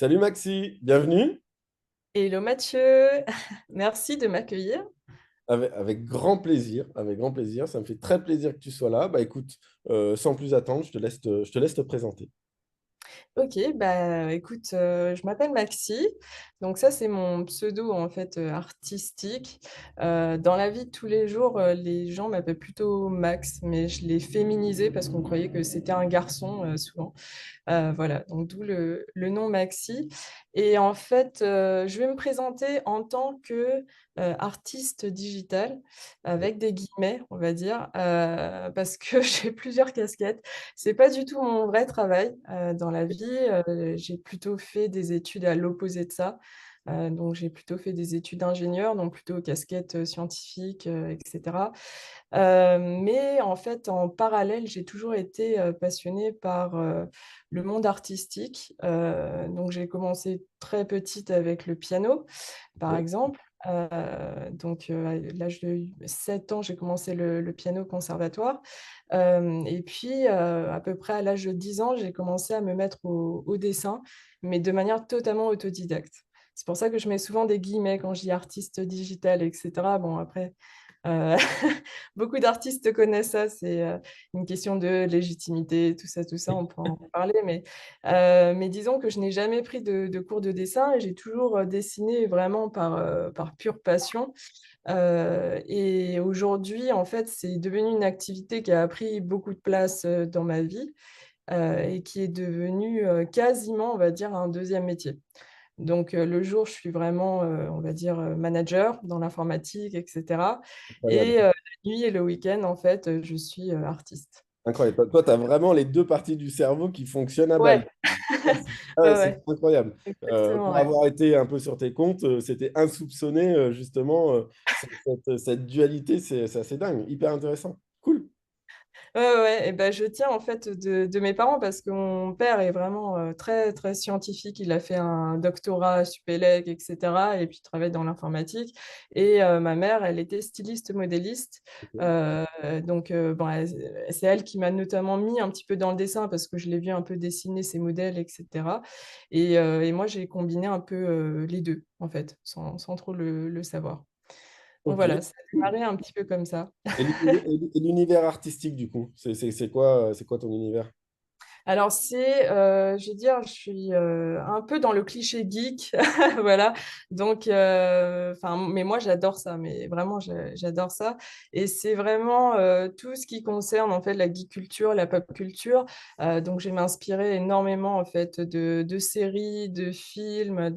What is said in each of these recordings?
Salut Maxi, bienvenue. Hello Mathieu, merci de m'accueillir. Avec grand plaisir, avec grand plaisir. Ça me fait très plaisir que tu sois là. Bah écoute, sans plus attendre, je te laisse te présenter. Ok, bah écoute, je m'appelle Maxi, donc ça c'est mon pseudo en fait artistique. Dans la vie de tous les jours, les gens m'appellent plutôt Max, mais je l'ai féminisé parce qu'on croyait que c'était un garçon souvent. Voilà, donc d'où le nom Maxi. Et en fait, je vais me présenter en tant que artiste digital, avec des guillemets, on va dire, parce que j'ai plusieurs casquettes. C'est pas du tout mon vrai travail dans la vie. J'ai plutôt fait des études à l'opposé de ça. Donc, j'ai plutôt fait des études d'ingénieur, donc plutôt casquette scientifique, etc. Mais en fait, en parallèle, j'ai toujours été passionnée par le monde artistique. Donc, j'ai commencé très petite avec le piano, par Ok. exemple. À l'âge de 7 ans, j'ai commencé le piano au conservatoire. Et puis, à peu près à l'âge de 10 ans, j'ai commencé à me mettre au dessin, mais de manière totalement autodidacte. C'est pour ça que je mets souvent des guillemets quand je dis artiste digital, etc. Bon, après, euh, beaucoup d'artistes connaissent ça, c'est une question de légitimité, tout ça, on peut en parler, mais disons que je n'ai jamais pris de cours de dessin et j'ai toujours dessiné vraiment par pure passion. Et aujourd'hui, en fait, c'est devenu une activité qui a pris beaucoup de place dans ma vie et qui est devenue quasiment, on va dire, un deuxième métier. Donc, le jour, je suis vraiment, on va dire, manager dans l'informatique, etc. Incroyable. Et la nuit et le week-end, en fait, je suis artiste. Incroyable. Toi, tu as vraiment les deux parties du cerveau qui fonctionnent à balle. Ouais, C'est ouais, incroyable. exactement, Pour ouais. avoir été un peu sur tes comptes, c'était insoupçonné, justement, cette dualité, c'est assez dingue, hyper intéressant. Cool. Ouais, ouais, ouais. Et ben, je tiens en fait de mes parents parce que mon père est vraiment très, très scientifique. Il a fait un doctorat Supélec, etc. Et puis il travaille dans l'informatique. Et ma mère, elle était styliste modéliste. Ok. Bon, c'est elle qui m'a notamment mis un petit peu dans le dessin parce que je l'ai vu un peu dessiner ses modèles, etc. Et moi, j'ai combiné un peu les deux, en fait, sans trop le savoir. Donc Ok. voilà, ça a Cool. démarré un petit peu comme ça. Et l'univers artistique, du coup, c'est quoi ton univers? Alors, je veux dire, je suis un peu dans le cliché geek, voilà. Donc, mais moi, j'adore ça, mais vraiment, j'adore ça. Et c'est vraiment tout ce qui concerne, en fait, la geek culture, la pop culture. Donc, j'ai m'inspiré énormément, en fait, de séries, de films,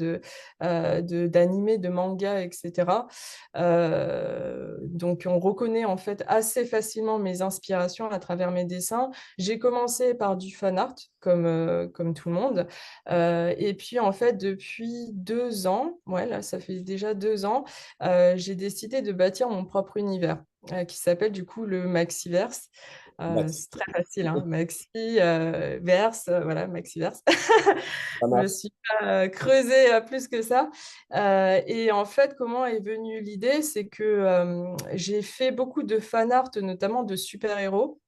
d'animés, de mangas, etc. Donc, on reconnaît, en fait, assez facilement mes inspirations à travers mes dessins. J'ai commencé par du fan art, comme tout le monde. Et puis, en fait, depuis 2 ans, ouais, là, ça fait déjà 2 ans, j'ai décidé de bâtir mon propre univers qui s'appelle du coup le Maxiverse. Max. C'est très facile, hein, Maxi, verse, voilà, Maxiverse. Ça Je me marche. suis pas creusée plus que ça. Et en fait, comment est venue l'idée? C'est que j'ai fait beaucoup de fan art, notamment de super-héros.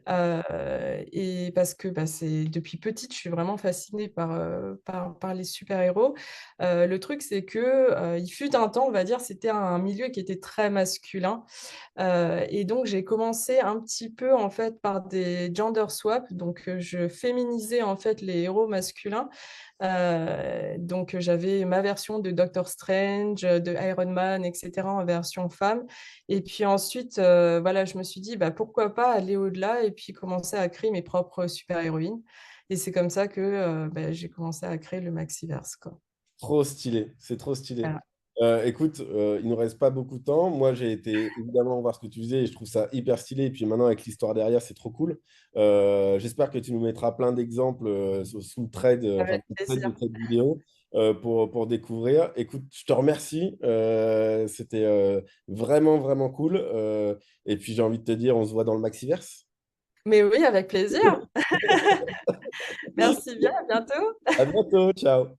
Et parce que bah, depuis petite, je suis vraiment fascinée par les super-héros. Le truc, c'est que il fut un temps, on va dire, c'était un milieu qui était très masculin. Et donc, j'ai commencé un petit peu en fait par des gender swaps. Donc, je féminisais en fait les héros masculins. Donc, j'avais ma version de Doctor Strange, de Iron Man, etc. en version femme. Et puis ensuite, voilà, je me suis dit, bah, pourquoi pas aller au-delà et puis commencer à créer mes propres super-héroïnes. Et c'est comme ça que bah, j'ai commencé à créer le Maxiverse, quoi. Trop stylé, c'est trop stylé. Voilà. Écoute, il nous reste pas beaucoup de temps. Moi, j'ai été évidemment voir ce que tu faisais et je trouve ça hyper stylé. Et puis maintenant, avec l'histoire derrière, c'est trop cool. J'espère que tu nous mettras plein d'exemples sous le trade, enfin, Avec sous le thread de plaisir. cette vidéo pour découvrir. Écoute, je te remercie. C'était vraiment, vraiment cool. Et puis, j'ai envie de te dire, on se voit dans le Maxiverse. Mais oui, avec plaisir. Merci bien, à bientôt. À bientôt, ciao.